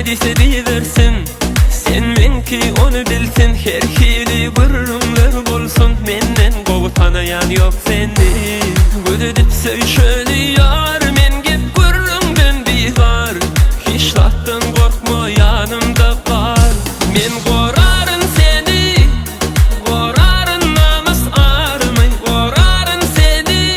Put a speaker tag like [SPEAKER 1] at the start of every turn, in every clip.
[SPEAKER 1] demediyse deyiversin. Sen menki onu bilsin. Her hili gırrımlar bolsun. Menden govu tanayan yok sendi. Güdüdüp söýşeli yar, men gep gırrımdan bizar. Hiçlattan korkma, yanımda kal. Men gorarın seni, gorarın namus armay. Gorarın seni,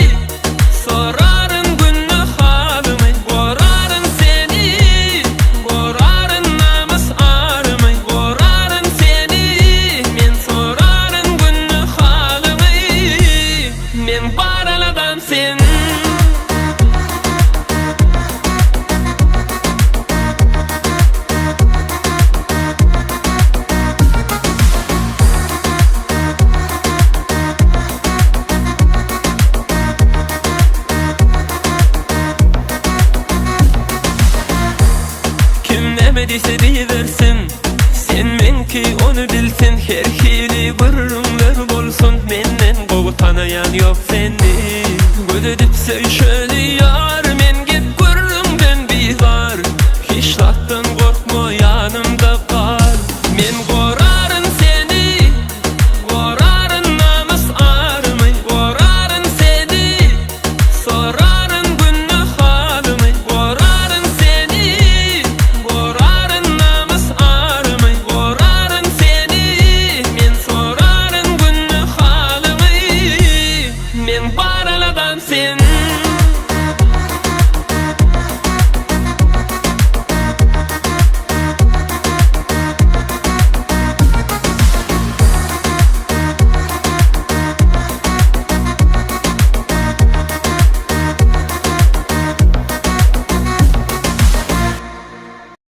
[SPEAKER 1] sorarın günü halımay. Gorarın seni, gorarın namus armay. Gorarın seni, men sorarın günü halımay. Men baraladan sen. Demediyse deyiversin. Sen menki onu bilsin. Her hili gırrımlar bolsun. Menden gowu tanayan yok sendi. Güdüdüp söýşeli yar,